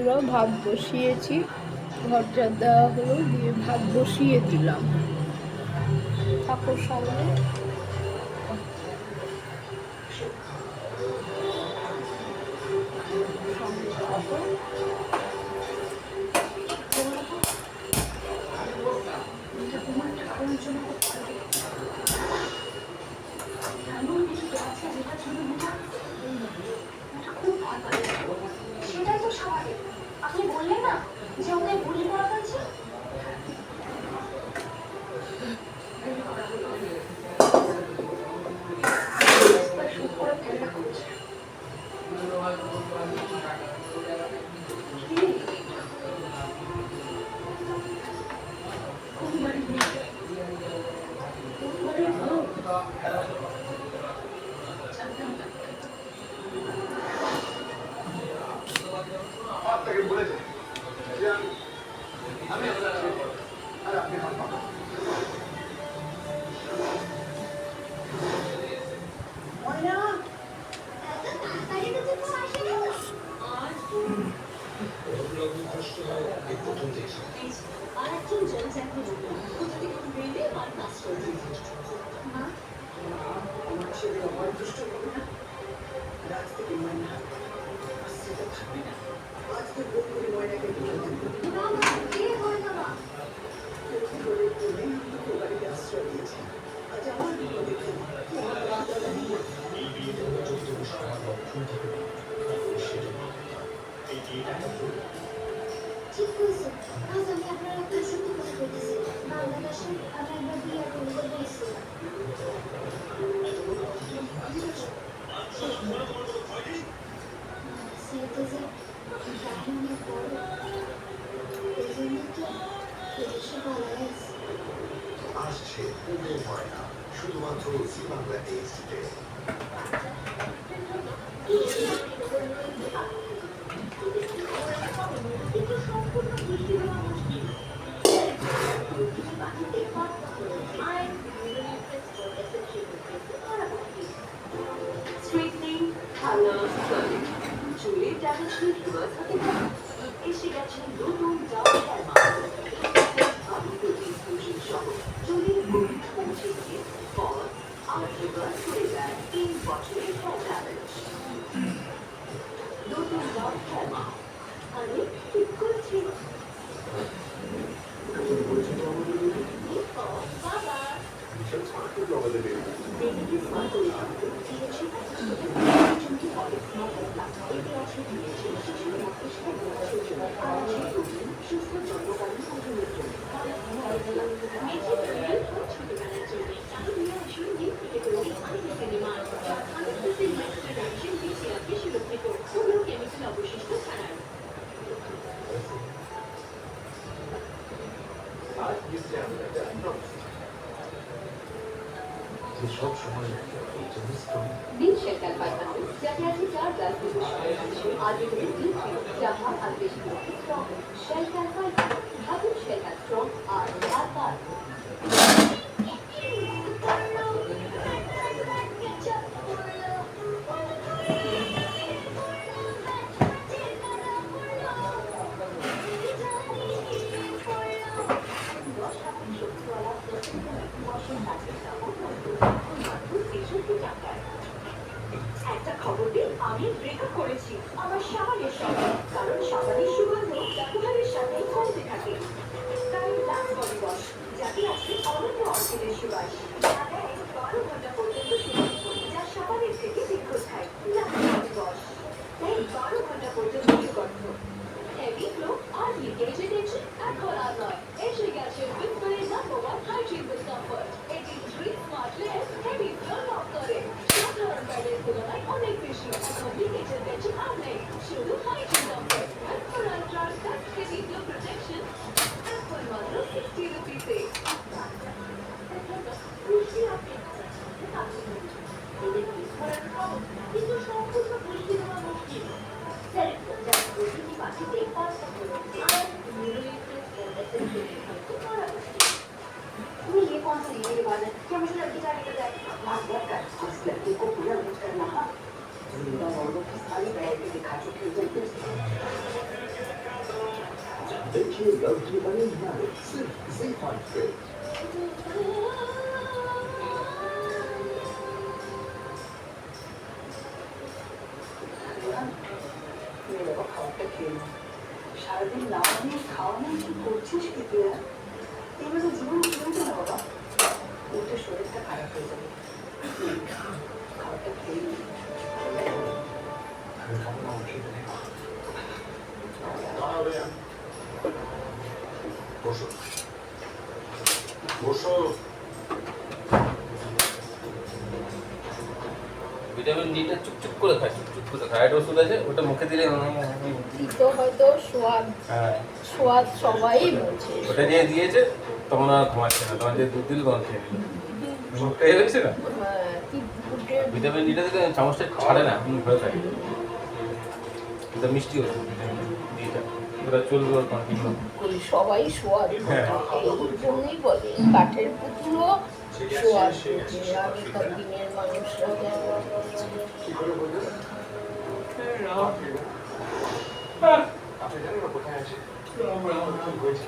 হলো, ভাত বসিয়েছি, ঘর ঝাড় দেওয়া হলো, দিয়ে ভাত বসিয়ে দিলাম। থাকো সঙ্গে। সেটাই তো স্বাভাবিক। আপনি বললেন না যে ওদের গুলি করা হয়েছে। ঠিক হয়েছে, আজ আমি আপনার একটা সত্যি কথা বলতেছি। বাংলাদেশে আমি একবার বিয়ে করবো বলেছি। সেটা যে কাহিনী বড়, এই জন্য তো এদেশে বলা হয়েছে। আসছে পুরো ময়না শুধুমাত্র জি বাংলা এইচডিতে। স্ট্রেটনিং, কালার, কার্লিং, চুলের ড্যামেজকে রিভার্স হতে পারে। এসে গেছে নতুন ডার্ক হেয়ার মাস্ক। ইনফিউশন সহ চুলের গভীর পৌঁছে দিয়ে ফল আর রিভার্স করে দেয় 3 বছরের হেয়ার ড্যামেজ। নতুন ডার্ক হেয়ার মাস্ক। আরে ঠিক করছি। বাবা দেখি স্মার্ট করে রাখতে দিয়েছি। চুমকি অনেক স্মার্ট এতে আছে দিয়েছে শিশুর মস্তিষ্কের বিকাশের জন্য আর আছে প্রোটিন সুস্থ জন্মকালীন ওজনের জন্য। ছোটবেলার জন্য চালু নিয়ে আসুন দিন থেকে তৈরি আনন্দ সিনেমা 100% ম্যাক্সিমাইজেশন বিসিআরকে সুরক্ষিত কোনো কেমিক্যাল অবশিষ্ট ছাড়াই। সব সময় দিন শেখার পাঠানো যাতে আছে 4 গ্লাস দুধ আজ এগুলো দিন ছিল যাহা আর বেশি স্ট্রং শেখার পাঠানো ভাবুন শেখার স্ট্রং আর বারবার একটা খবর দিন, আমি ব্রেকআপ করেছি আমার সাবানের সঙ্গে, কারণ সাবানের সুগন্ধ ব্যবহারের সাথে কমতে থাকে। তাই লাক্স বডি ওয়াশ, যাতে আছে অনন্য অর্কিডের সুবাস, যা দেয় 12 ঘন্টা পর্যন্ত সুগন্ধ, যা সাবানের থেকে দীর্ঘ স্থায়ী। লাক্স বডি ওয়াশ তাই 12 ঘন্টা পর্যন্ত সুগন্ধ, হেভি ফ্লো আর লিকেজ টেনশন এখন আর নয়। এসে গেছে উইথফারের নাম্বার 1 হাইজিন উইথ কমফর্ট। এটি 3 smart layer heavy flow lock করে সাধারণ প্যাডের তুলনায় অনেক বেশি। এখন লিকেজের টেনশন আর নেই, শুধু hygiene comfort Whisper ultra dust heavy flow protection এখন মাত্র 60 রুপিসে। পুষ্টি আপনি কিন্তু সম্পূর্ণ পুষ্টি দেওয়া মুশকিল। तुम्हें ये कौन सी ये बात है क्या मुझे लड़की जाने का जाए भाग कर उस लड़की को पूरा लूट करना। सारी वैरायटी दिखा चुकी है L-G-Vitamin Marriage, C5 Fit. মেয়ে বাবা খাবারটা খেয়ে নাও। সারাদিন না নিয়ে খাওয়া নিয়ে কি করছিস কি তুই? এবারে জীবন চলবে না বাবা, উঠে শরীরটা খারাপ হয়ে যাবে। খাবারটা খেয়ে নি। বসো বসো। ভিটামিন ডিটা চুপচুপ করে খায়, চুপচুপ করে খায়। একটা ওষুধ আছে, ওটা মুখে দিলে দিতো হয়তো সোয়াদ হ্যাঁ, সোয়াদ সবাই বলছে। ওটা যে দিয়েছে তখন আর ঘুমাচ্ছে না, তখন যে দুধ দিল তখন খেয়ে নিল। মুখটা হয়ে গেছে না, হ্যাঁ, কি ফুটে ভিটামিন ডিটা দিলে চামচটা ছাড়ে না, ভয় থাকে। এটা মিষ্টি ওষুধ ভিটামিন ডিটা, ওটা চলবে ওর কন্টিনিউ। করি সবাই সোয়াদ হ্যাঁ। এই জন্যই বলে কাঠের পুতুলও সোয়াদ হচ্ছে আগেকার দিনের মানুষরা যেন কি করে বলবেন? আপনি জানেন না কোথায় আছে? কি হয়েছে?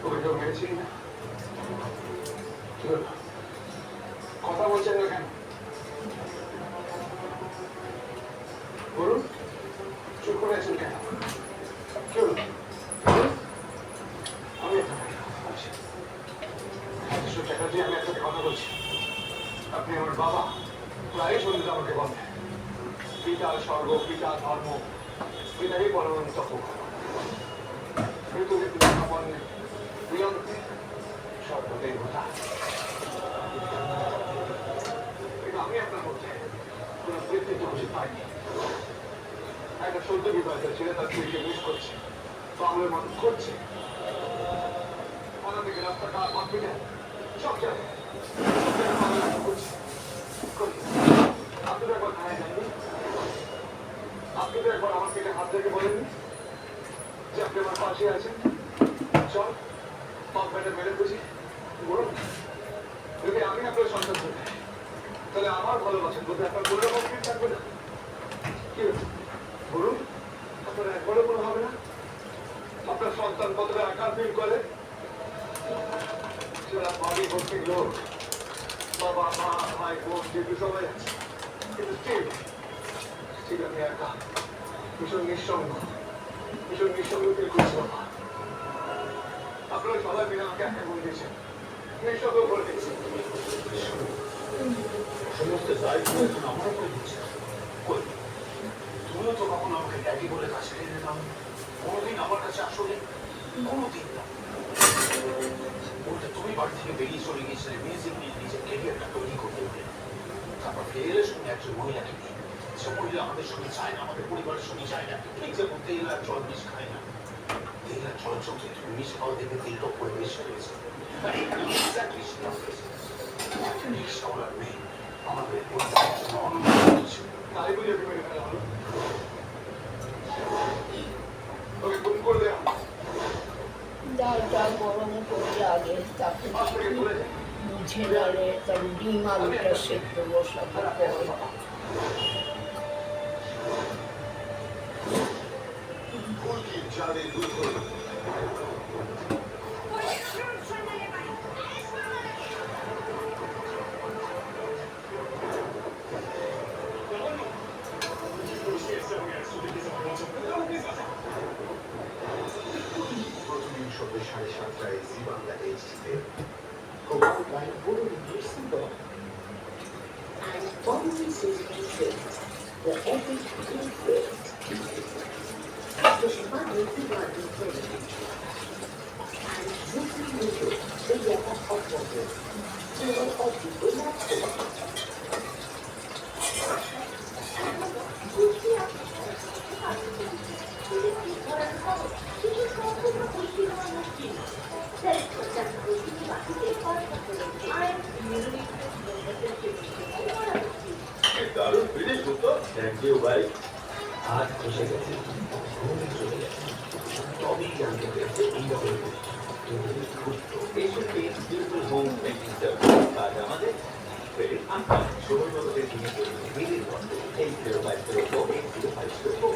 ওকে কেউ মেরেছিল না? কি হলো? কথা বলছেন না কেন? বলুন, চুপ করে আছেন কেন? কি হলো? আমি আপনাকে বলছি, রাজেশ্বর চ্যাটার্জি, আমি আপনাকে কথা বলছি। আপনি আমার বাবা, প্রায় শুনতে আমাকে বলেন পিতা স্বর্গ, পিতা ধর্ম, পিতাই পরম তপক। পৃথিবী পিতা সামান্য বিয়ন্তে সর্বদেবতা। কিন্তু আমি আপনার মধ্যে কোনো বৃত্তিত্ব খুঁজে পাইনি। একটা সদ্য বিবাহিত ছেলে তার স্ত্রীকে মিস করছে, বাংলার মতো করছে। থানা থেকে রাস্তাঘাট হসপিটাল সব জায়গায় করছে। আপনি তো একবার থানায় যাননি? আপনি তো একবার আমার থেকে হাত থেকে বলেননি যে আপনি আমার পাশে আছেন? চল পাপ ব্যাটা মেরে খুঁজি বলুন। যদি আমি আপনার সন্তান হই, তাহলে আমার ভালোবাসেন বলতে আপনার কোনো রকম ফিট থাকবে না। কি হয়েছে বলুন? আপনার একবারও মনে হবে না আপনার সন্তান কতটা একা ফিল করে? সেটা ভাবি ভর্তি লোক, বাবা মা ভাই বোন যেগুলো সবাই আছে, কিন্তু ঠিক আমি একা, ভীষণ নিঃসঙ্গ ফিল করছি বাবা। আপনারা সবাই মিলে আমাকে একা করে দিয়েছেন, নিঃসঙ্গ করে দিয়েছেন। সমস্ত দায়িত্ব এখন আমার উপরে দিচ্ছে। কই, তুমিও তো কখনো আমাকে ড্যাডি বলে কাছে টেনে নাও, কোনোদিন আমার কাছে আসলে কোনোদিন না। বলতে তুমি বাড়ি থেকে বেরিয়ে চলে গিয়েছিলে মিউজিক নিয়ে নিজের ক্যারিয়ারটা তৈরি করতে হবে। তারপর ফিরে এলে শুনে একজন মহিলাকে নিয়ে, সে মহিলা আমাদের সঙ্গে চায় না, আমাদের পরিবারের সঙ্গে চায় না। ঠিক যেমন তেল আর জল মিশ খায় না, তেল আর জল চোখে তুমি মিশ খাওয়া দেখে তেলটা পরে মিশে রয়েছে। রিক্সাওয়ালার মেয়ে আমাদের পরিবারের জন্য অনন্য কিছু তাই বুঝে মেরে ফেলা হলো। ওকে গুম করে দেয়া ডালটা গরম করে আগে তাকে বুঝে নালে তার ডিম আলুটা সেদ্ধ বসাবার পর ভুল কি জানে দুধ হলো। প্রতিদিন সন্ধ্যে 7:30টায় জি Bangla এইচডিতে combined by Borobudur Super and Bombay Seasoning Paste, the epic cooking paste. The Shimano Diwali Paste and Zuki Mujo, the Yapa of Water, Flavor of the Ulap দারুণ ফিনিশ হতো। থ্যাংক ইউ ভাই। আজ বসে গেছে, ঘুমে চলে গেছে, তবেই জানতে পেরেছে এইভাবে এইসব বিউটিফুল হোম মেকিং সার্ভিস কাজ আমাদের ছোটদের কিনে মিলির মধ্যে 80504 80504।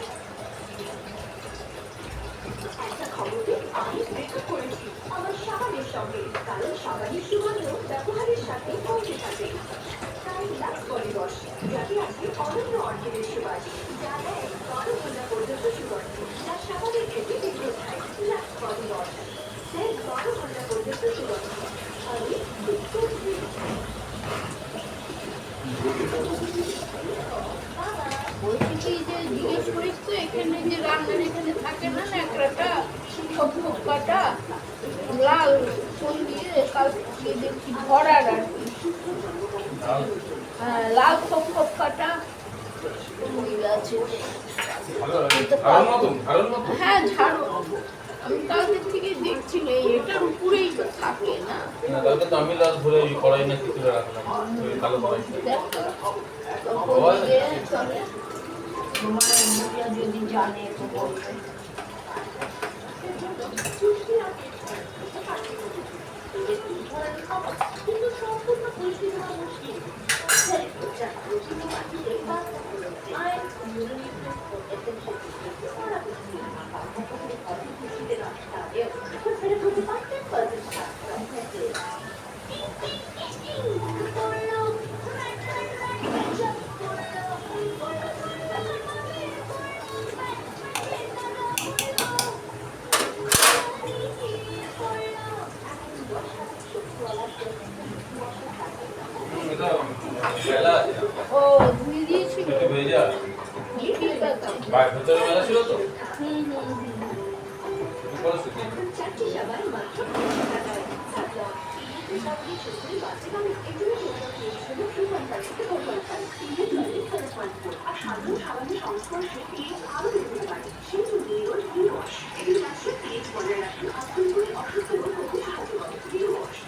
একটা খবর পেয়ে বাটি যা দেয় 12 ঘন্টা পর্যন্ত সুগন্ধ যা সাবানের থেকে বেরিয়ে যায় লাক্স বডি ওয়াশ দেয় 12 ঘন্টা পর্যন্ত সুগন্ধ আমি বলছি কি যে জিজ্ঞেস করিস তো এখানে যে রান্নার এখানে থাকে না ন্যাকড়াটা সব কাটা লাল ফোন দিয়ে কালকে দেখছি ভরার আর কি হ্যাঁ লাল খপ কাটা আছে হ্যাঁ ঝাড়ু আমি কালকে থেকে দেখছি না এটার উপরেই তো থাকে না না কালকে তো আমি লাল ধরে ওই কড়াই না কি তুলে রাখলাম ওই কালো কড়াই দেখ তো ফোন দিয়ে চলে তোমার মুখে যদি জানে তো বলবে কিন্তু সম্পূর্ণ পরিস্থিতি হওয়া মুশকিল যা রুটিন বাটিতে বাচ্চা আয় এটা বেলা আছে ও ধুয়ে দিয়েছিল একটু ভেজা ঠিক আছে বাইরে ভেতরে মেলা ছিল তো হুম করে শুকিয়ে চারটি সাবান মাত্র 50 টাকায় সাবলক সাবলক শুধু বাচ্চাদের এগুলো শুধু সুগন্ধার সাথে গোপন খান আর সাধারণ সাবানের সংস্পর্শে পিএইচ আরও বেড়ে পারে সেজন্য নিউরোল ডিউ ওয়াশ এটি গাছের পিএইচ বজায় রাখে আত্মীয় অসুস্থ রোগ করতে সাহায্য করে ডিউ ওয়াশ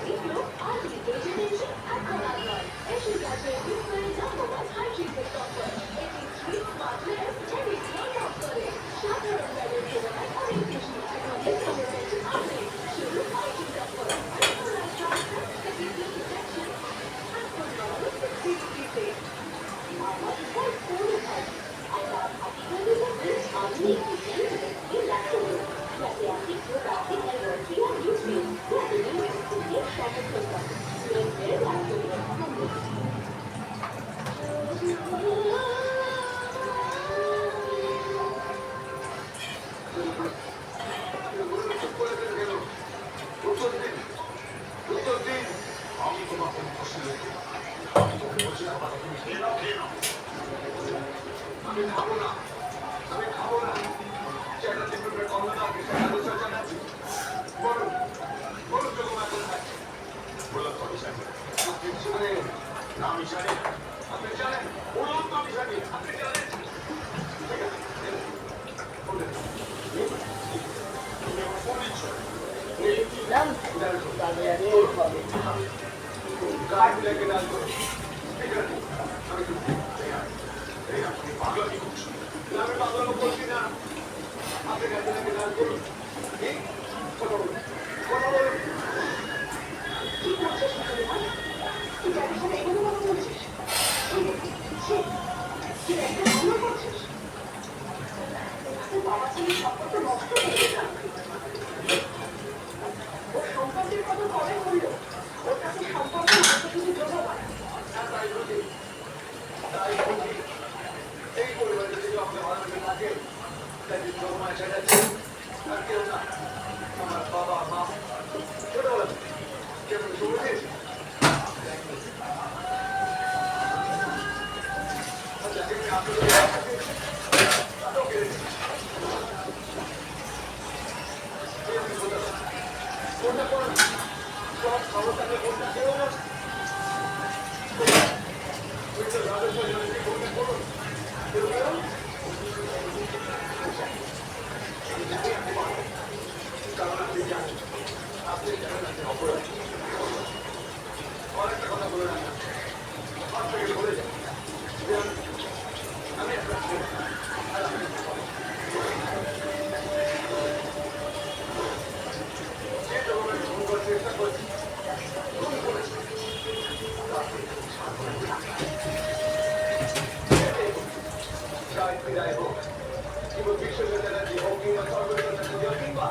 এগুলো আর ডিটারজেন্ট আর কলার নয় এসে যাবে বিস্তারে জানবো হাই ট্রিটমেন্ট ডক্টর এটি সুইট স্মার্টনেস টেবিল নক করে সাধারণ ব্যাগের তুলনায় অনেক বেশি অনেক কমে আছে শুধু হাই ট্রিটমেন্ট ডক্টর আমি তোমাকে খুশি আমি খাবো না সেটা টিপে কথা না জানাচ্ছি বলুন বলুন তো তোমার কোথায় বললাম তো আমি জানি আপনি জানেন না আমি জানি আপনি জানেন বললাম তো আমি জানি আপনি জানেন ঠিক আছে বললেন তুমি আমার ফোন দিচ্ছ গাড়ি লেগে ডাল করো ঠিক আছে আমি পাগলামি করছি আমি পাগলামি করছি না আপনি গাড়ি লেগে ডাল করুন কথা বলুন কথা বলুন কি করছিস তুই যাদের সাথে এগুলো কথা বলছিস তুই একটা ভালো করছিস তোর বাবা ছেলের সম্পর্ক নষ্ট হয়ে গেল ওর সম্পর্কের কথা কবে বললো ওর কাছে সম্পর্ক নষ্ট শুধু জমা পায় এই পরিবারে যদি আমাদের ভালো লেগে থাকে তাই জন্মায় ছেড়েছে আর কেউ না আমার বাবা মা ছোটবেলা কেমন শুরু হয়েছে যাকে আমি আসলে কোনটা কোন সব খবর থাকে কোনটা কেউ না অনেকটা কথা বলে রাখা আপনাকে বলে যাই আমি একটা চেষ্টা করছি বিদায় হোক কিংবা বিশ্ববিদ্যালয় হোক কিংবা সর্ববিদ্যালয় কিংবা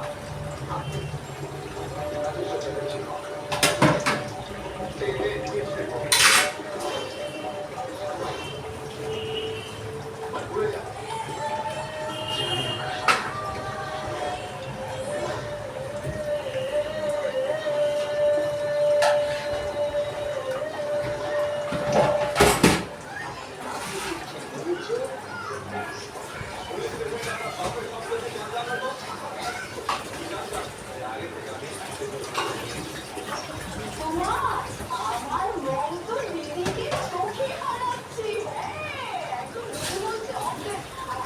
আমার রং তো দিদিকে চোখে হারাচ্ছি। হ্যাঁ, একদম মনে হচ্ছে অজ্ঞান। আর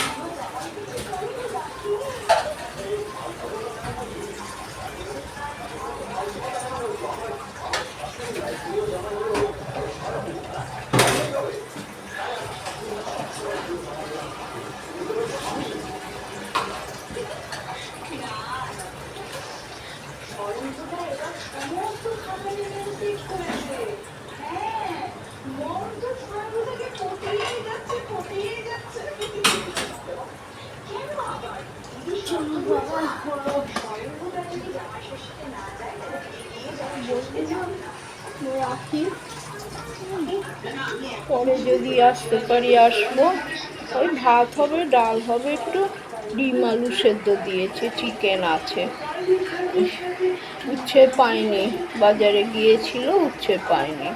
আমার জামাইকে যেটা আমি রাখি। অরুণিতা এবার সমস্ত খাবারের মেনু চেক করেছে। হ্যাঁ, মন তো ছোটবেলা থেকে পটিয়েই যাচ্ছে। কেন আবার? দিদি চলো বাবা, হলো। অরুণিতা যদি জামাই ষষ্ঠীতে না যায় তাহলে এগিয়ে যাবে বলতে যাবো, রাখি, পরে যদি আসতে পারি আসবো। ওই ভাত হবে, ডাল হবে, একটু ডিম আলু সেদ্ধ দিয়েছে, চিকেন আছে। উচ্ছে পাইনি, বাজারে গিয়েছিল, উচ্ছে পাইনি।